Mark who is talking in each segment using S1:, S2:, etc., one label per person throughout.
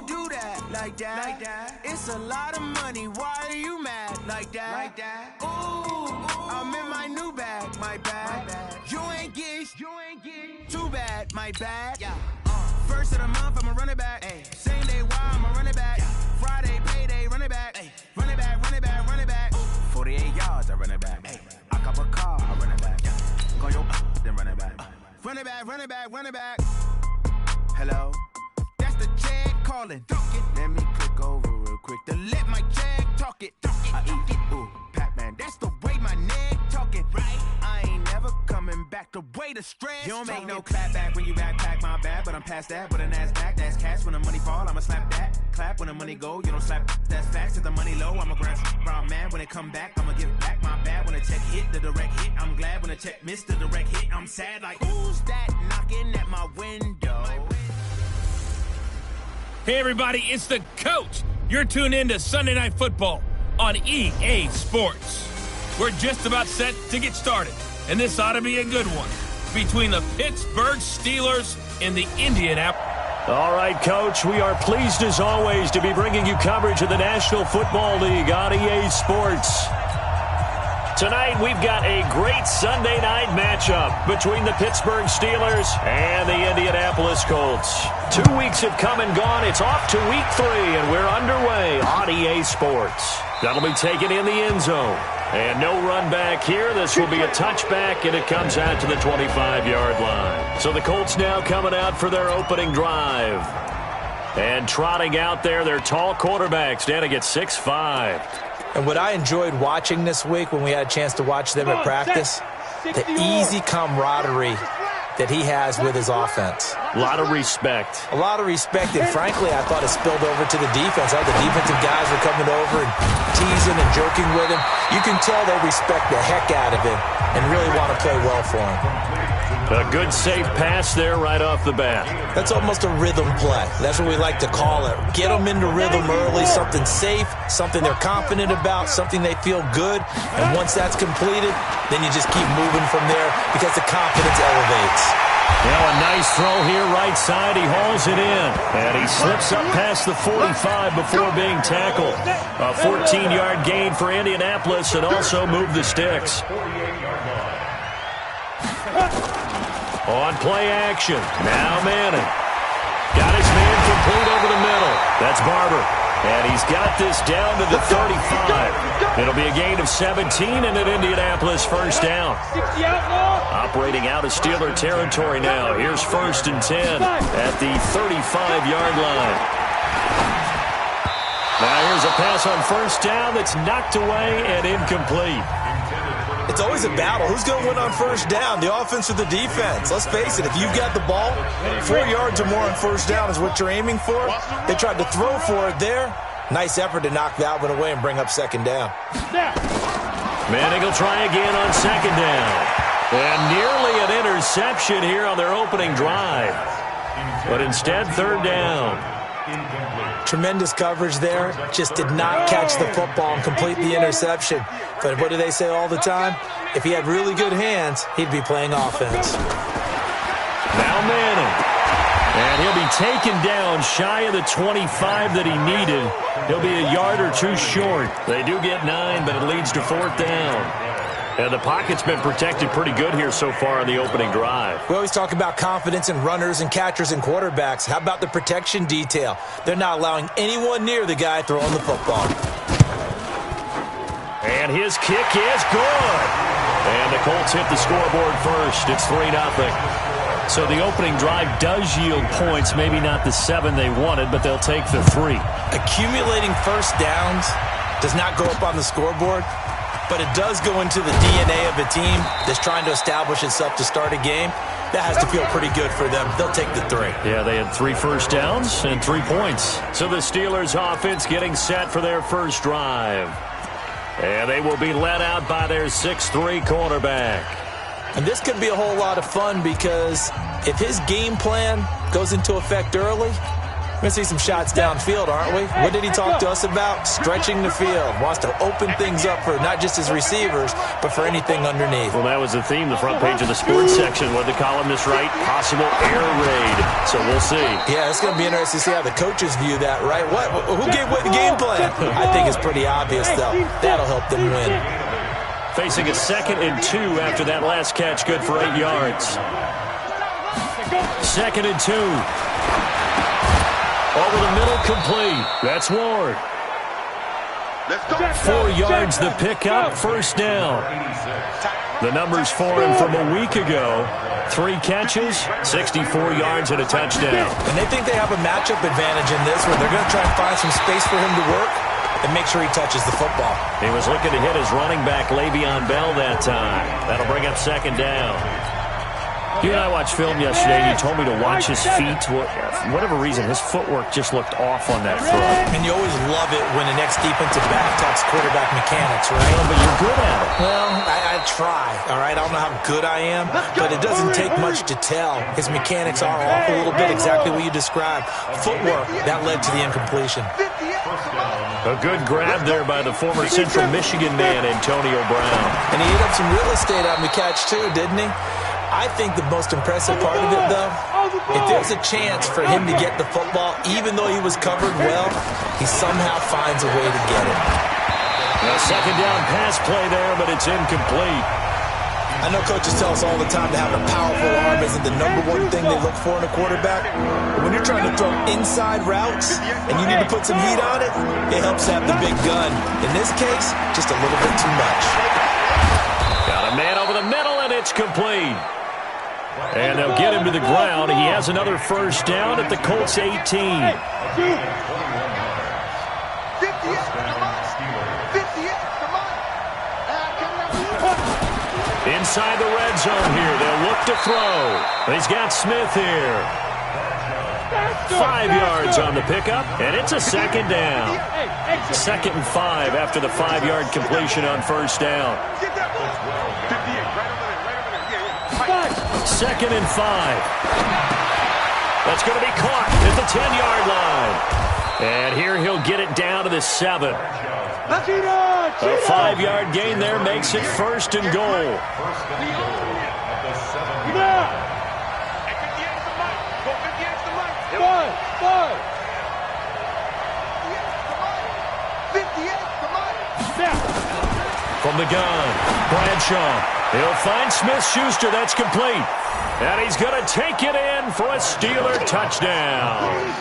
S1: you do that? Like that? It's a lot of money. Why are you mad? Like that? Ooh, I'm in my new bag. My bad. You ain't get too bad. My bad. Yeah. First of the month, I'ma run it back. Ay. Same day, why I'ma run it back. Friday, payday, run it back. Ay. Run it back. 48 yards, I run it back. Ay. I cop a car, I run it back. Go yo, then run it back. Run it back. Hello? That's the check calling. Let me click over real quick to let my check talk it. I eat it, ooh, Pac-Man. That's the way my neck talking. Right? I ain't never coming back. The way the stress. You don't make no clap back when you backpack, my bad. But I'm past that with a NASDAQ. That's cash when the money fall. I'ma slap that. Clap when the money go. You don't slap. That's facts. If the money low, I'ma grab brown man. When it come back, I'ma give back my bad. When the check hit, the direct hit. I'm glad when the check missed the direct hit. I'm sad like, who's that knocking at my window?
S2: Hey everybody, it's the coach. You're tuned in to Sunday Night Football on EA Sports. We're just about set to get started, and this ought to be a good one between the Pittsburgh Steelers and the Indianapolis.
S3: All right, Coach, we are pleased as always to be bringing you coverage of the National Football League on EA Sports. Tonight, we've got a great Sunday night matchup between the Pittsburgh Steelers and the Indianapolis Colts. 2 weeks have come and gone. It's off to week 3, and we're underway on EA Sports. That'll be taken in the end zone. And no run back here. This will be a touchback, and it comes out to the 25-yard line. So the Colts now coming out for their opening drive. And trotting out there, their tall quarterbacks standing at 6'5".
S4: And what I enjoyed watching this week when we had a chance to watch them at practice, the easy camaraderie that he has with his offense.
S3: A lot of respect.
S4: A lot of respect, and frankly, I thought it spilled over to the defense. How the defensive guys were coming over and teasing and joking with him. You can tell they respect the heck out of him and really want to play well for him.
S3: A good, safe pass there right off the bat.
S4: That's almost a rhythm play. That's what we like to call it. Get them into rhythm early, something safe, something they're confident about, something they feel good. And once that's completed, then you just keep moving from there because the confidence elevates.
S3: Now a nice throw here right side. He hauls it in. And he slips up past the 45 before being tackled. A 14-yard gain for Indianapolis and also moved the sticks. On play action. Now Manning. Got his man complete over the middle. That's Barber. And he's got this down to the 35. It'll be a gain of 17 and an Indianapolis first down. Operating out of Steeler territory now. Here's 1st and 10 at the 35-yard line. Now here's a pass on first down that's knocked away and incomplete.
S4: It's always a battle. Who's going to win on first down, the offense or the defense? Let's face it, if you've got the ball, 4 yards or more on first down is what you're aiming for. They tried to throw for it there. Nice effort to knock that one away and bring up second down.
S3: Manning will try again on second down. And nearly an interception here on their opening drive. But instead, third down.
S4: Tremendous coverage there. Just did not catch the football and complete the interception. But what do they say all the time? If he had really good hands, he'd be playing offense.
S3: Now Manning. And he'll be taken down shy of the 25 that he needed. He'll be a yard or two short. They do get 9, but it leads to 4th down. And the pocket's been protected pretty good here so far on the opening drive.
S4: We always talk about confidence in runners and catchers and quarterbacks. How about the protection detail? They're not allowing anyone near the guy throwing the football.
S3: And his kick is good. And the Colts hit the scoreboard first. It's 3-0. So the opening drive does yield points, maybe not the 7 they wanted, but they'll take the 3.
S4: Accumulating first downs does not go up on the scoreboard, but it does go into the DNA of a team that's trying to establish itself to start a game. That has to feel pretty good for them. They'll take the 3.
S3: Yeah, they had 3 first downs and 3 points. So the Steelers offense getting set for their first drive. And they will be led out by their 6'3" quarterback.
S4: And this could be a whole lot of fun because if his game plan goes into effect early, We're going to see some shots downfield, aren't we? What did he talk to us about? Stretching the field. Wants to open things up for not just his receivers, but for anything underneath.
S3: Well, that was the theme, the front page of the sports section. What the columnist write? Possible air raid. So we'll see.
S4: Yeah, it's going to be interesting to see how the coaches view that, right? Who gave away the game plan? I think it's pretty obvious, though. That'll help them win.
S3: Facing a 2nd and 2 after that last catch, good for 8 yards. 2nd and 2. Over the middle, complete. That's Ward. 4 yards the pickup, first down. The numbers for him from a week ago. 3 catches, 64 yards, and a touchdown.
S4: And they think they have a matchup advantage in this one. They're going to try and find some space for him to work and make sure he touches the football.
S3: He was looking to hit his running back, Le'Veon Bell, that time. That'll bring up 2nd down. You and I watched film yesterday, and you told me to watch his feet. For whatever reason, his footwork just looked off on that throw.
S4: And you always love it when the next defensive back talks quarterback mechanics, right?
S3: Well, but you're good at it.
S4: Well, I try, all right? I don't know how good I am, but it doesn't take much to tell. His mechanics are off a little bit, exactly what you described. Footwork, that led to the incompletion.
S3: A good grab there by the former Central Michigan man, Antonio Brown.
S4: And he ate up some real estate on the catch, too, didn't he? I think the most impressive part of it, though, if there's a chance for him to get the football, even though he was covered well, he somehow finds a way to get it.
S3: A 2nd down pass play there, but it's incomplete.
S4: I know coaches tell us all the time that having a powerful arm isn't the #1 thing they look for in a quarterback. But when you're trying to throw inside routes and you need to put some heat on it, it helps have the big gun. In this case, just a little bit too much.
S3: Got a man over the middle, and it's complete. And they'll get him to the ground. He has another first down at the Colts 18. Inside the red zone here. They'll look to throw. He's got Smith here. 5 yards on the pickup, and it's a 2nd down. 2nd and 5 after the 5-yard completion on first down. 2nd and 5. That's going to be caught at the 10-yard line. And here he'll get it down to the 7. A 5-yard gain there makes it 1st and goal. From the gun, Bradshaw. He'll find Smith-Schuster. That's complete. And he's going to take it in for a Steeler touchdown.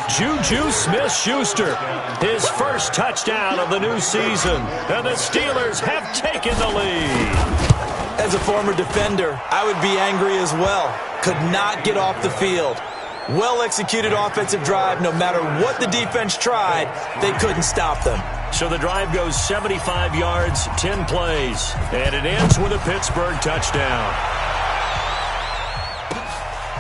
S3: Juju Smith-Schuster, his first touchdown of the new season. And the Steelers have taken the lead.
S4: As a former defender, I would be angry as well. Could not get off the field. Well-executed offensive drive. No matter what the defense tried, they couldn't stop them.
S3: So the drive goes 75 yards, 10 plays, and it ends with a Pittsburgh touchdown.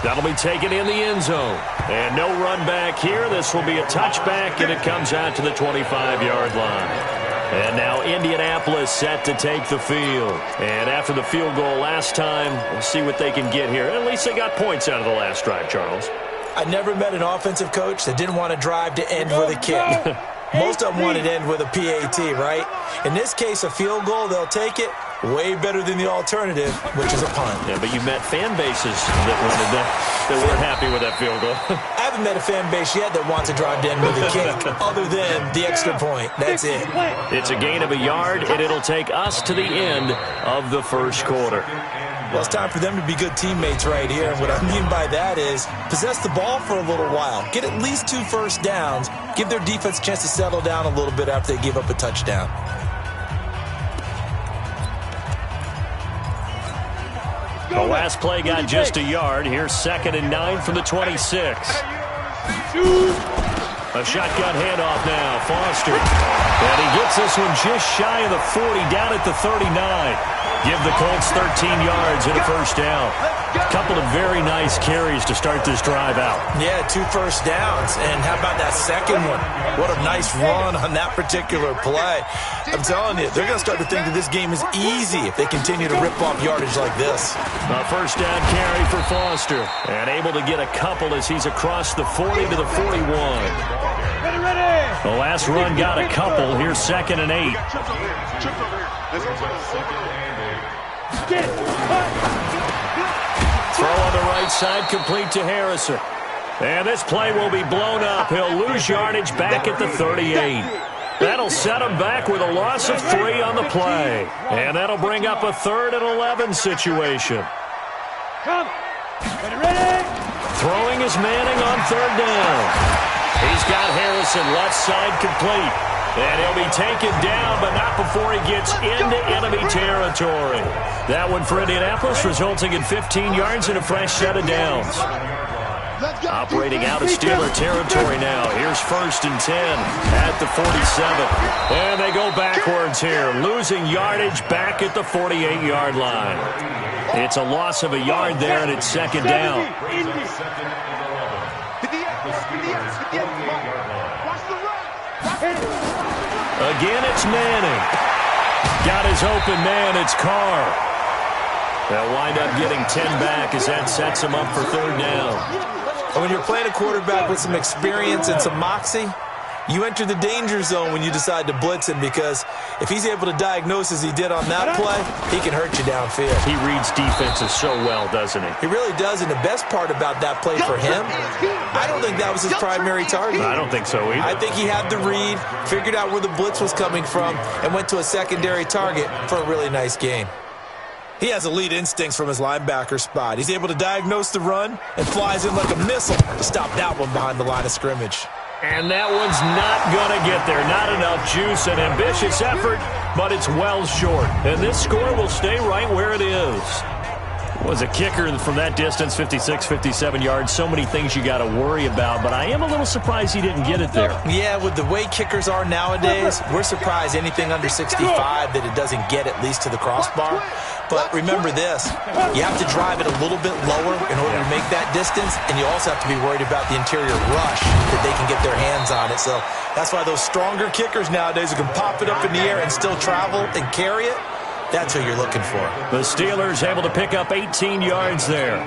S3: That'll be taken in the end zone. And no run back here. This will be a touchback, and it comes out to the 25-yard line. And now Indianapolis set to take the field. And after the field goal last time, we'll see what they can get here. At least they got points out of the last drive, Charles.
S4: I never met an offensive coach that didn't want to drive to end with a kick. Most of them wanted to end with a PAT, right? In this case, a field goal, they'll take it. Way better than the alternative, which is a punt.
S3: Yeah, but you met fan bases that wanted that weren't happy with that field goal.
S4: I haven't met a fan base yet that wants to drive to end with a kick, other than the extra point. That's it.
S3: It's a gain of a yard, and it'll take us to the end of the first quarter.
S4: Well, it's time for them to be good teammates right here. And what I mean by that is possess the ball for a little while. Get at least 2 first downs. Give their defense a chance to settle down a little bit after they give up a touchdown.
S3: The last play got just a yard. Here's 2nd and 9 from the 26. A shotgun handoff now. Foster. And he gets this one just shy of the 40, down at the 39. Give the Colts 13 yards and a first down. A couple of very nice carries to start this drive out.
S4: Yeah, 2 first downs. And how about that second one? What a nice run on that particular play. I'm telling you, they're going to start to think that this game is easy if they continue to rip off yardage like this.
S3: A first down carry for Foster. And able to get a couple as he's across the 40 to the 41. The last run got a couple. Here's 2nd and 8. Throw on the right side, complete to Harrison. And this play will be blown up. He'll lose yardage back at the 38. That'll set him back with a loss of 3 on the play. And that'll bring up a 3rd and 11 situation. Throwing is Manning on 3rd down. He's got Harrison left side complete. And he'll be taken down, but not before he gets into enemy territory. That one for Indianapolis, resulting in 15 yards and a fresh set of downs. Operating out of Steeler territory now. Here's 1st and 10 at the 47. And they go backwards here, losing yardage back at the 48-yard line. It's a loss of a yard there, and it's 2nd down. Again, it's Manning. Got his open man. It's Carr. They'll wind up getting 10 back as that sets him up for 3rd down.
S4: And when you're playing a quarterback with some experience and some moxie, you enter the danger zone when you decide to blitz him, because if he's able to diagnose as he did on that play, he can hurt you downfield.
S3: He reads defenses so well, doesn't he?
S4: He really does, and the best part about that play for him, I don't think that was his primary target.
S3: I don't think so either.
S4: I think he had the read, figured out where the blitz was coming from, and went to a secondary target for a really nice gain. He has elite instincts from his linebacker spot. He's able to diagnose the run and flies in like a missile to stop that one behind the line of scrimmage.
S3: And that one's not going to get there. Not enough juice. An ambitious effort, but it's well short. And this score will stay right where it is. Was a kicker from that distance, 56, 57 yards. So many things you got to worry about, but I am a little surprised he didn't get it there.
S4: Yeah, with the way kickers are nowadays, we're surprised anything under 65 that it doesn't get at least to the crossbar. But remember this, you have to drive it a little bit lower in order to make that distance, and you also have to be worried about the interior rush that they can get their hands on it. So that's why those stronger kickers nowadays who can pop it up in the air and still travel and carry it, that's who you're looking for.
S3: The Steelers able to pick up 18 yards there.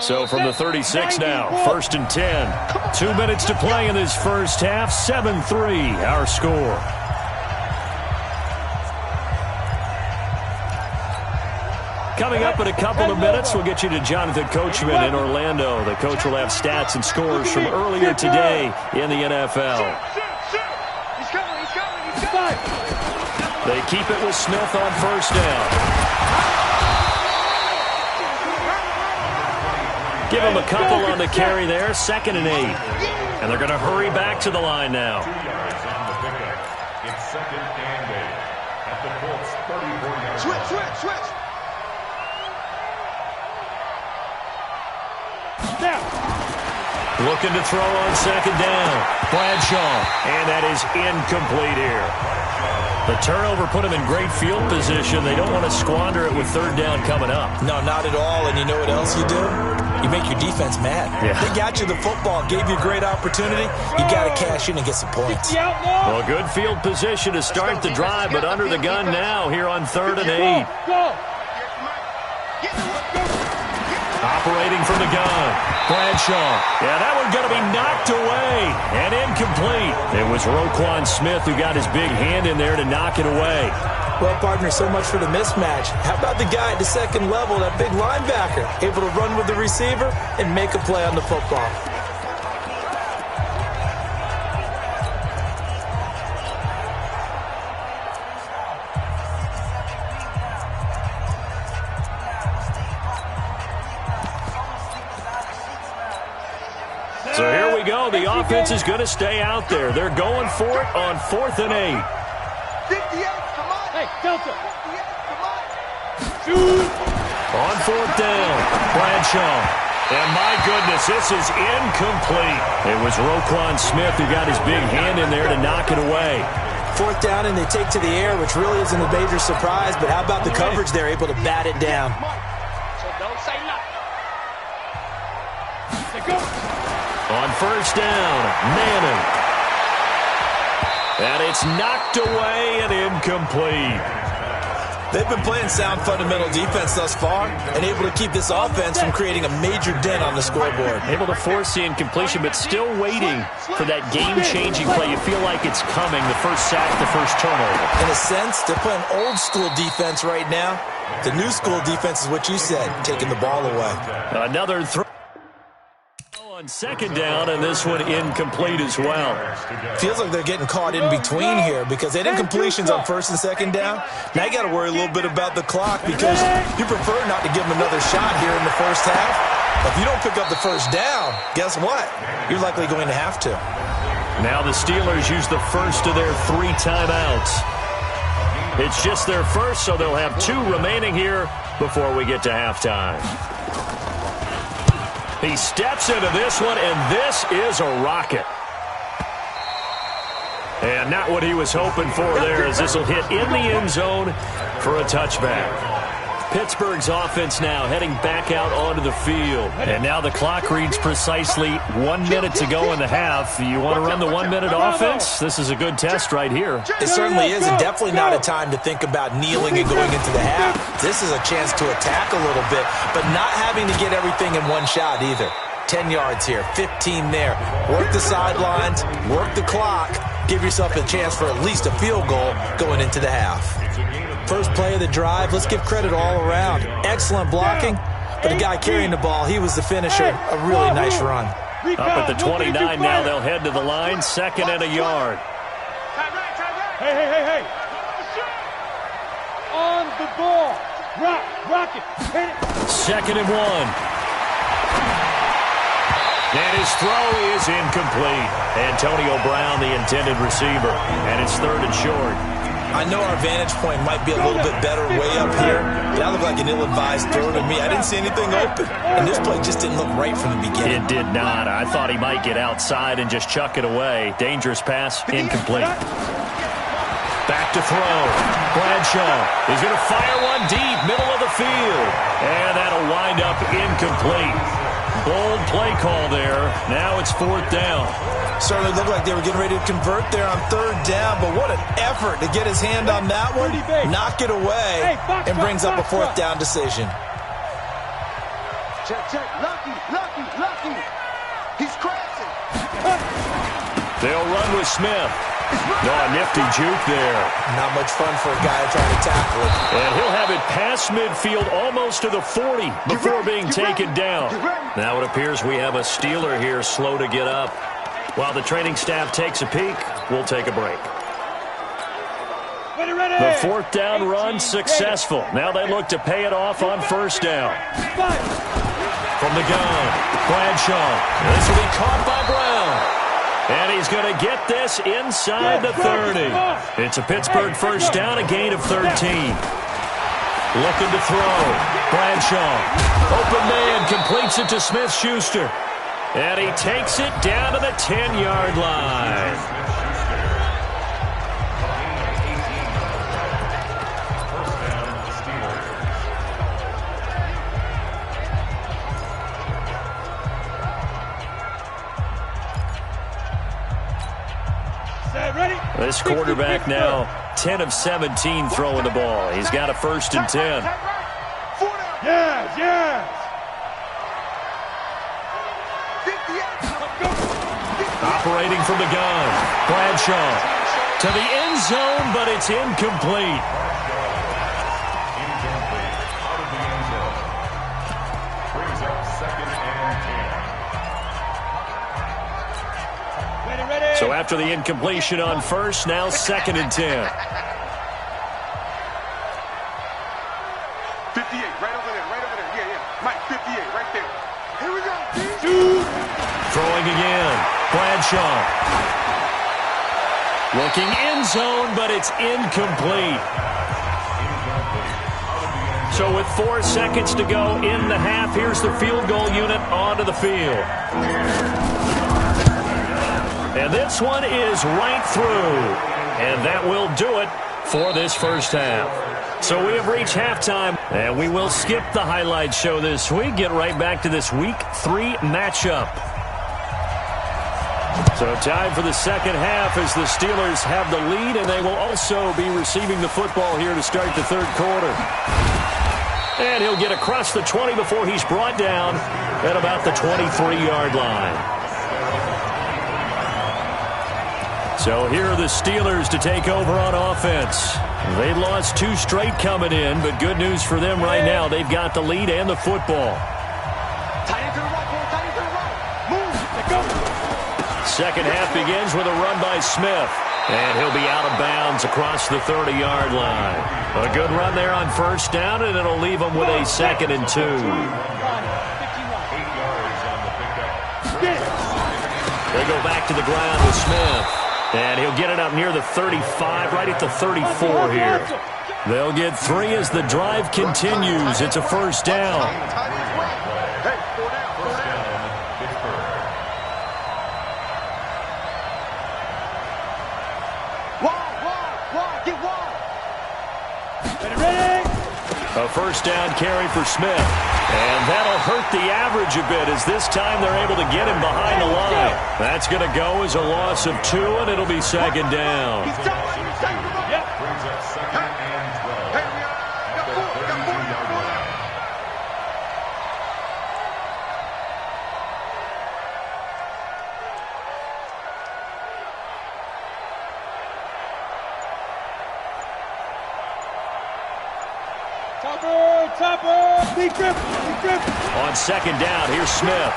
S3: So from the 36 now, 1st and 10. 2 minutes to play in this first half, 7-3 our score. Coming up in a couple of minutes, we'll get you to Jonathan Coachman in Orlando. The coach will have stats and scores from earlier today in the NFL. They keep it with Smith on 1st down. Give him a couple on the carry there, 2nd and 8. And they're going to hurry back to the line now.
S5: It's 2nd and 8 at the Colts 34-yard line. Switch.
S3: Looking to throw on 2nd down. Bradshaw. And that is incomplete here. The turnover put him in great field position. They don't want to squander it with 3rd down coming up.
S4: No, not at all. And you know what else you do? You make your defense mad.
S3: Yeah.
S4: They got you the football, gave you a great opportunity. You got to cash in and get some points.
S3: Well, good field position to start the drive, but under the gun now here on 3rd and 8. Operating from the gun. Bradshaw. Yeah, that one's going to be knocked away and incomplete. It was Roquan Smith who got his big hand in there to knock it away.
S4: Well, partner, so much for the mismatch. How about the guy at the 2nd level, that big linebacker, able to run with the receiver and make a play on the football?
S3: So here we go. The offense is going to stay out there. They're going for it on 4th and 8.
S6: 58, come on. Hey, Delta. 58, come on.
S3: On 4th down, Bradshaw. And my goodness, this is incomplete. It was Roquan Smith who got his big hand in there to knock it away.
S4: 4th down, and they take to the air, which really isn't a major surprise, but how about the coverage there, able to bat it down?
S6: So don't say nothing.
S3: On 1st down, Manning. And it's knocked away and incomplete.
S4: They've been playing sound fundamental defense thus far and able to keep this offense from creating a major dent on the scoreboard.
S3: Able to force the incompletion, but still waiting for that game-changing play. You feel like it's coming, the first sack, the first turnover.
S4: In a sense, they're playing old-school defense right now. The new school defense is what you said, taking the ball away.
S3: Another throw on 2nd down, and this one incomplete as well.
S4: Feels like they're getting caught in between here because they had incompletions on 1st and 2nd down. Now you got to worry a little bit about the clock because you prefer not to give them another shot here in the first half. If you don't pick up the 1st down, guess what? You're likely going to have to.
S3: Now the Steelers use the first of their 3 timeouts. It's just their first, so they'll have 2 remaining here before we get to halftime. He steps into this one, and this is a rocket. And not what he was hoping for there, as this will hit in the end zone for a touchback. Pittsburgh's offense now heading back out onto the field. And now the clock reads precisely 1 minute to go in the half. You want to run the 1-minute offense? This is a good test right here.
S4: It certainly is, and definitely not a time to think about kneeling and going into the half. This is a chance to attack a little bit, but not having to get everything in one shot either. 10 yards here, 15 there. Work the sidelines, work the clock. Give yourself a chance for at least a field goal going into the half. First play of the drive, let's give credit all around. Excellent blocking, but the guy carrying the ball, he was the finisher. A really nice run.
S3: Up at the 29 now, they'll head to the line, 2nd and a yard.
S6: Hey. On the ball. Rock it. Hit it.
S3: 2nd and 1. And his throw is incomplete. Antonio Brown, the intended receiver. And it's 3rd and short.
S4: I know our vantage point might be a little bit better way up here. That looked like an ill-advised throw to me. I didn't see anything open. And this play just didn't look right from the beginning.
S3: It did not. I thought he might get outside and just chuck it away. Dangerous pass, incomplete. Back to throw. Bradshaw is going to fire one deep, middle of the field. And that'll wind up incomplete. Bold play call there. Now it's 4th down.
S4: Certainly looked like they were getting ready to convert there on 3rd down, but what an effort to get his hand on that one, knock it away, and brings up a 4th down decision.
S6: Check. Lucky. He's crashing.
S3: They'll run with Smith. A nifty juke there.
S4: Not much fun for a guy trying to tackle it.
S3: And he'll have it past midfield almost to the 40 before being taken down. Now it appears we have a Steeler here slow to get up. While the training staff takes a peek, we'll take a break. The 4th down run successful. Now they look to pay it off on 1st down. From the gun, Bradshaw. This will be caught by Brown. And he's going to get this inside the 30. It's a Pittsburgh 1st down, a gain of 13. Looking to throw. Bradshaw. Open man, completes it to Smith-Schuster. And he takes it down to the 10-yard line. This quarterback now 10 of 17 throwing the ball. He's got a 1st and 10.
S6: Yes.
S3: Operating from the gun. Bradshaw to the end zone, but it's incomplete.
S5: Out of the end zone. Brings up 2nd and 10.
S6: Ready.
S3: So after the incompletion on 1st, now 2nd and 10.
S6: 58, right over there. Yeah. Mike, 58, right there. Here we go.
S3: Throwing again. Bradshaw. Looking end zone, but it's incomplete. So with 4 seconds to go in the half, here's the field goal unit onto the field. And this one is right through. And that will do it for this first half. So we have reached halftime, and we will skip the highlight show this week. Get right back to this Week 3 matchup. So time for the second half as the Steelers have the lead, and they will also be receiving the football here to start the third quarter. And he'll get across the 20 before he's brought down at about the 23-yard line. So here are the Steelers to take over on offense. They've lost 2 straight coming in, but good news for them right now. They've got the lead and the football. Second half begins with a run by Smith. And he'll be out of bounds across the 30-yard line. A good run there on first down, and it'll leave them with a 2nd and 2. They go back to the ground with Smith. And he'll get it up near the 35, right at the 34 here. They'll get 3 as the drive continues. It's a first down. A first down carry for Smith. And that'll hurt the average a bit as this time they're able to get him behind the line. That's going to go as a loss of 2, and it'll be 2nd down.
S5: Brings up 2nd and 12 at the 32-yard line.
S7: Topper, big grip.
S3: On 2nd down, here's Smith.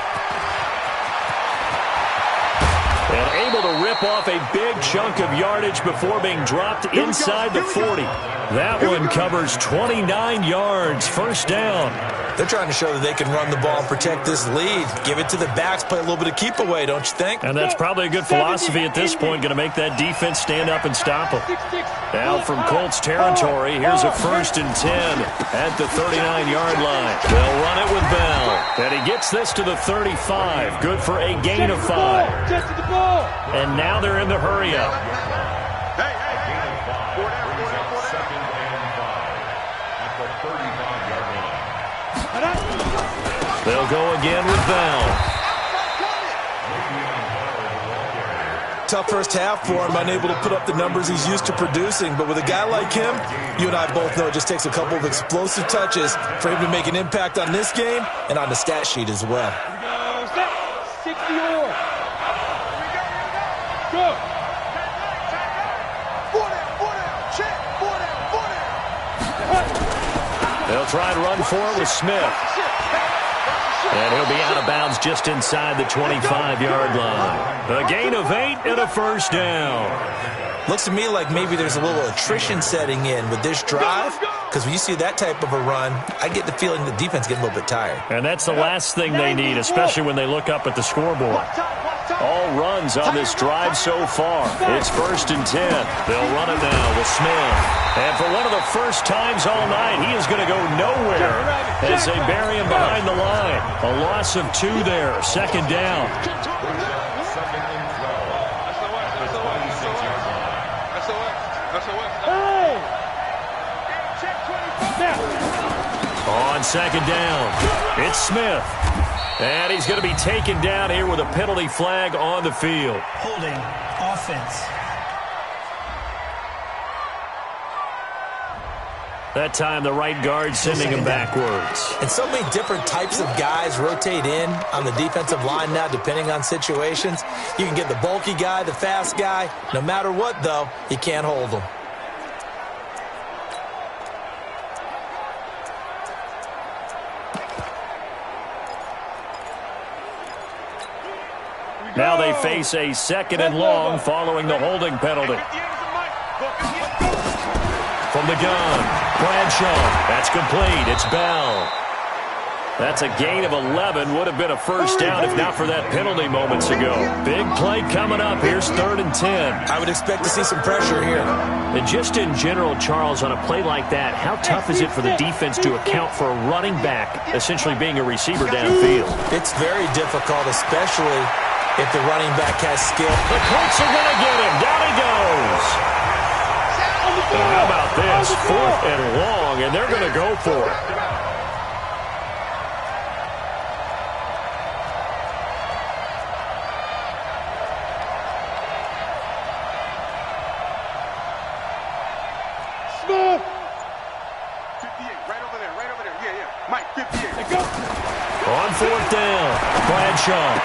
S3: And able to rip off a big chunk of yardage before being dropped inside the 40. That one covers 29 yards, first down.
S4: They're trying to show that they can run the ball and protect this lead. Give it to the backs, play a little bit of keep away, don't you think?
S3: And that's probably a good philosophy at this point, going to make that defense stand up and stop them. Now from Colts territory, here's a 1st and 10 at the 39-yard line. They'll run it with Bell. And he gets this to the 35. Good for a gain of 5. And now they're in the hurry-up. They'll go again with Bell.
S4: Tough first half for him, unable to put up the numbers he's used to producing. But with a guy like him, you and I both know it just takes a couple of explosive touches for him to make an impact on this game and on the stat sheet as well.
S3: They'll try and run for it with Smith. And he'll be out of bounds just inside the 25-yard line. A gain of 8 and a first down.
S4: Looks to me like maybe there's a little attrition setting in with this drive, because when you see that type of a run, I get the feeling the defense getting a little bit tired.
S3: And that's the last thing they need, especially when they look up at the scoreboard. All runs on this drive so far. It's 1st and 10. They'll run it now with Smith. And for one of the first times all night, he is going to go nowhere as they bury him behind the line. A loss of 2 there. 2nd down. On 2nd down, it's Smith. And he's going to be taken down here with a penalty flag on the field.
S8: Holding offense.
S3: That time the right guard sending him backwards.
S4: And so many different types of guys rotate in on the defensive line now depending on situations. You can get the bulky guy, the fast guy. No matter what, though, you can't hold them.
S3: Now they face a 2nd and long following the holding penalty. From the gun, Bradshaw. That's complete. It's Bell. That's a gain of 11. Would have been a first down if not for that penalty moments ago. Big play coming up. Here's 3rd and 10.
S4: I would expect to see some pressure here.
S3: And just in general, Charles, on a play like that, how tough is it for the defense to account for a running back essentially being a receiver downfield?
S4: It's very difficult, especially if the running back has skill.
S3: The Colts are going to get him. Down he goes. And how about this? 4th and long, and they're going to go for it. On 4th down, Bradshaw.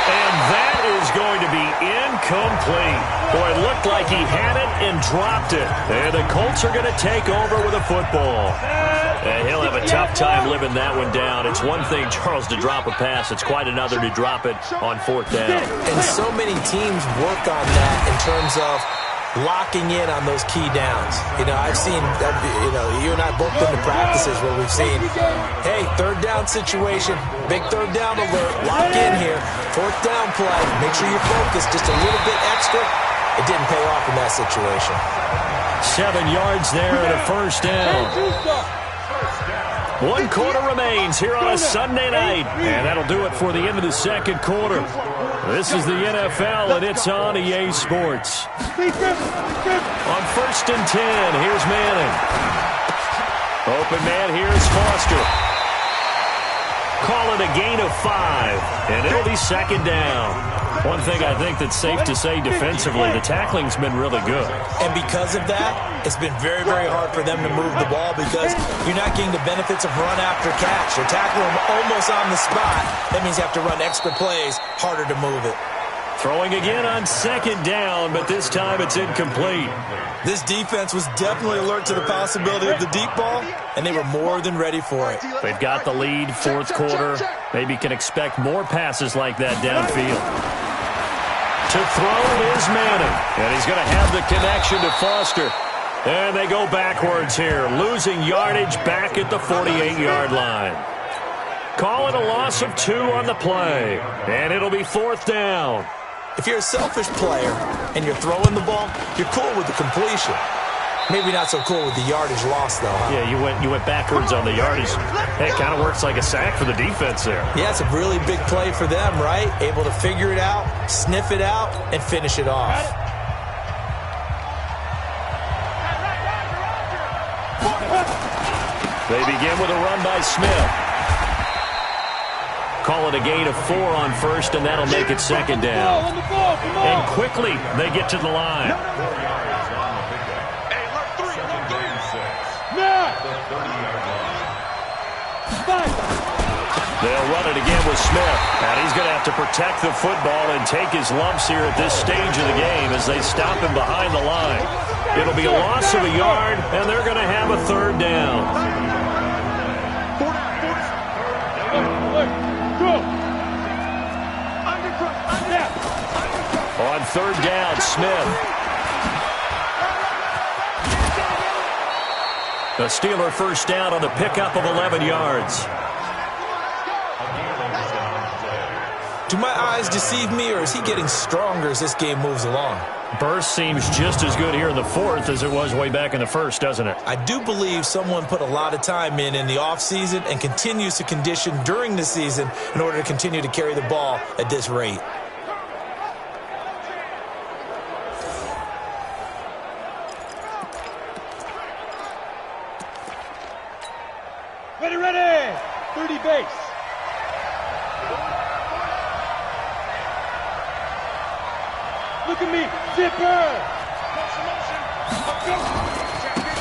S3: And that is going to be incomplete. Boy, it looked like he had it and dropped it. And the Colts are going to take over with a football. And he'll have a tough time living that one down. It's one thing, Charles, to drop a pass. It's quite another to drop it on 4th down.
S4: And so many teams work on that in terms of locking in on those key downs. You know, I've seen, you and I both been to practices where we've seen, hey, 3rd down situation, big 3rd down alert, lock in here, 4th down play, make sure you're focused just a little bit extra. It didn't pay off in that situation.
S3: 7 yards there and a first down. 1 quarter remains here on a Sunday night. And that'll do it for the end of the 2nd quarter. This is the NFL, and it's on EA Sports. On 1st and 10, here's Manning. Open man, here's Foster. Call it a gain of 5, and it'll be 2nd down. One thing I think that's safe to say defensively, the tackling's been really good.
S4: And because of that, it's been very, very hard for them to move the ball because you're not getting the benefits of run after catch. You're tackling them almost on the spot. That means you have to run extra plays, harder to move it.
S3: Throwing again on 2nd down, but this time it's incomplete.
S4: This defense was definitely alert to the possibility of the deep ball, and they were more than ready for it.
S3: They've got the lead, 4th quarter. Maybe can expect more passes like that downfield. To throw is Manning, and he's going to have the connection to Foster. And they go backwards here, losing yardage back at the 48-yard line. Call it a loss of 2 on the play, and it'll be 4th down.
S4: If you're a selfish player and you're throwing the ball, you're cool with the completion. Maybe not so cool with the yardage loss, though, huh?
S3: Yeah, you went backwards on the yardage. Hey, it kind of works like a sack for the defense there.
S4: Yeah, it's a really big play for them, right? Able to figure it out, sniff it out, and finish it off.
S3: They begin with a run by Smith. Call it a gain of 4 on 1st, and that'll make it 2nd down. And quickly, they get to the line. They'll run it again with Smith. And he's going to have to protect the football and take his lumps here at this stage of the game as they stop him behind the line. It'll be a loss of a yard, and they're going to have a 3rd down. On 3rd down, Smith. The Steeler first down on the pickup of 11 yards.
S4: Do my eyes deceive me, or is he getting stronger as this game moves along?
S3: Burst seems just as good here in the 4th as it was way back in the 1st, doesn't it?
S4: I do believe someone put a lot of time in the offseason and continues to condition during the season in order to continue to carry the ball at this rate.
S7: Ready! 30 base. Look at me, zipper!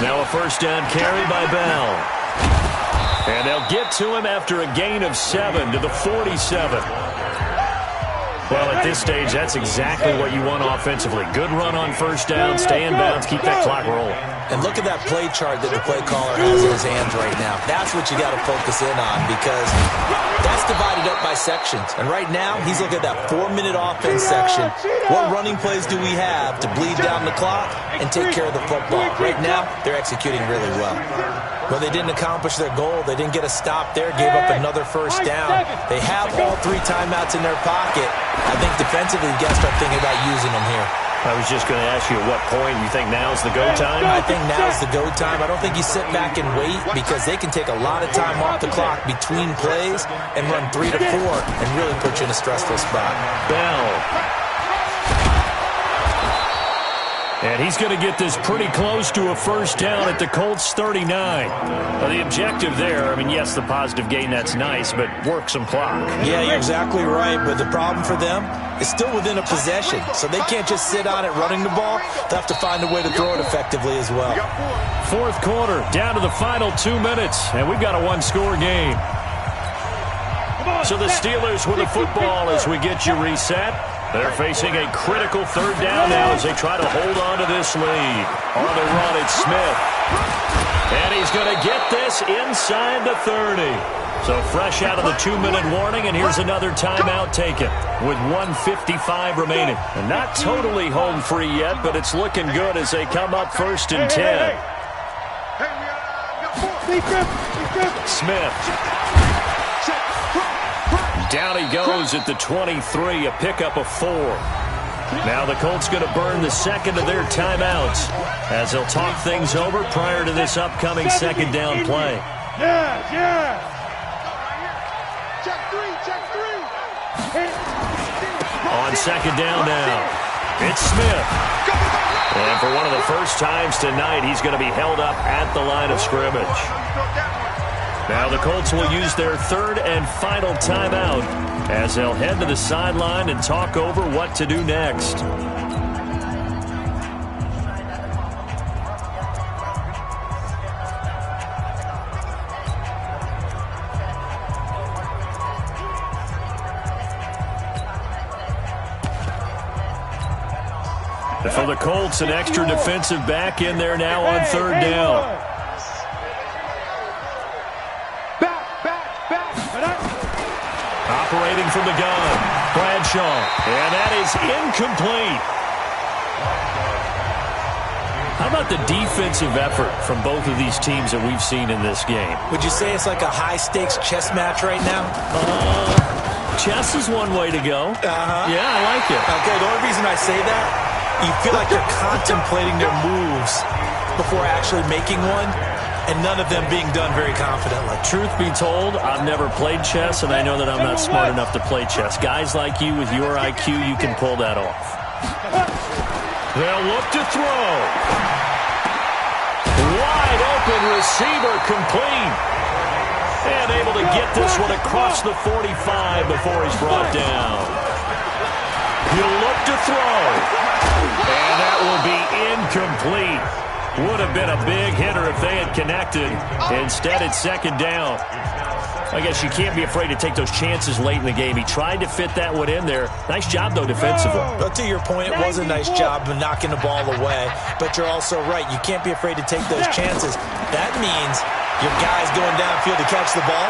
S3: Now a first down carry by Bell. And they'll get to him after a gain of 7 to the 47. Well, at this stage, that's exactly what you want offensively. Good run on first down, stay in bounds, keep that clock rolling.
S4: And look at that play chart that the play caller has in his hands right now. That's what you got to focus in on because that's divided up by sections. And right now, he's looking at that 4-minute offense section. What running plays do we have to bleed down the clock and take care of the football? Right now, they're executing really well. Well, they didn't accomplish their goal. They didn't get a stop there, gave up another first down. They have all 3 timeouts in their pocket. I think defensively, you got to start thinking about using them here.
S3: I was just going to ask you at what point you think now's the go time?
S4: I think now's the go time. I don't think you sit back and wait because they can take a lot of time off the clock between plays and run 3 to 4 and really put you in a stressful spot.
S3: Bell. And he's going to get this pretty close to a first down at the Colts 39. Well, the objective there, I mean, yes, the positive gain, that's nice, but work some clock.
S4: Yeah, you're exactly right, but the problem for them is still within a possession, so they can't just sit on it running the ball. They'll have to find a way to throw it effectively as well.
S3: Fourth quarter, down to the final 2 minutes, and we've got a one-score game. So the Steelers with the football as we get you reset. They're facing a critical third down now as they try to hold on to this lead. On the run, it's Smith. And he's going to get this inside the 30. So fresh out of the 2-minute warning, and here's another timeout taken with 1:55 remaining. And not totally home free yet, but it's looking good as they come up 1st and 10. Smith. Down he goes at the 23, a pickup of 4. Now the Colts going to burn the second of their timeouts as they'll talk things over prior to this upcoming second down play. On second down now, it's Smith. And for one of the first times tonight, he's going to be held up at the line of scrimmage. Now the Colts will use their third and final timeout as they'll head to the sideline and talk over what to do next. For the Colts, an extra defensive back in there now on third down. Operating from the gun, Bradshaw, and that is incomplete. How about the defensive effort from both of these teams that we've seen in this game?
S4: Would you say it's like a high-stakes chess match right now?
S3: Chess is one way to go. Yeah, I like it.
S4: Okay, the only reason I say that, you feel like you're contemplating their moves before actually making one, and none of them being done very confidently.
S3: Truth be told, I've never played chess, and I know that I'm not smart enough to play chess. Guys like you with your IQ, you can pull that off. They'll look to throw. Wide open receiver complete. And able to get this one across the 45 before he's brought down. He'll look to throw. And that will be incomplete. Would have been a big hitter if they had connected. Instead, it's second down. I guess you can't be afraid to take those chances late in the game. He tried to fit that one in there. Nice job, though, defensively.
S4: But to your point, it was a nice job of knocking the ball away. But you're also right. You can't be afraid to take those chances. That means your guy's going downfield to catch the ball.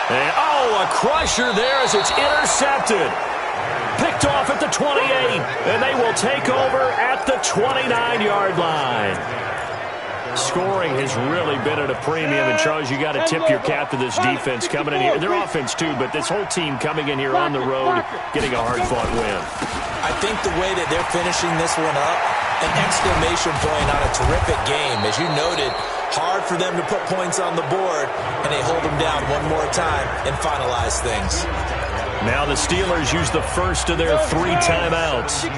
S3: And, a crusher there as it's intercepted. Picked off at the 28, and they will take over at the 29-yard line. Scoring has really been at a premium, and Charles, you got to tip your cap to this defense coming in here. Their offense, too, but this whole team coming in here on the road, getting a hard-fought win.
S4: I think the way that they're finishing this one up, an exclamation point on a terrific game. As you noted, hard for them to put points on the board, and they hold them down one more time and finalize things.
S3: Now the Steelers use the first of their 3 timeouts.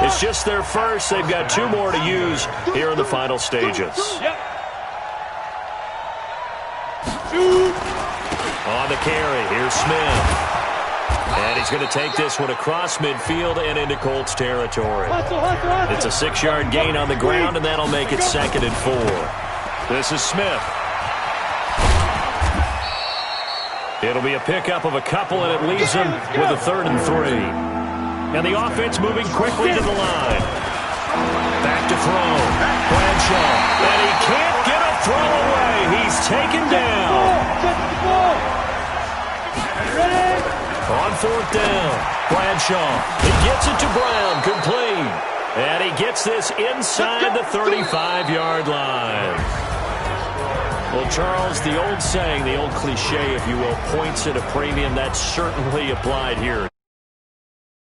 S3: It's just their first. They've got 2 more to use here in the final stages. On the carry, here's Smith. And he's going to take this one across midfield and into Colts territory. It's a 6-yard gain on the ground, and that'll make it 2nd and 4. This is Smith. It'll be a pickup of a couple, and it leaves them with a 3rd and 3. And the offense moving quickly to the line. Back to throw. Bradshaw. And he can't get a throw away. He's taken down. On 4th down. Bradshaw. He gets it to Brown. Complete. And he gets this inside the 35-yard line. Well, Charles, the old saying, the old cliche, if you will, points at a premium, that's certainly applied here.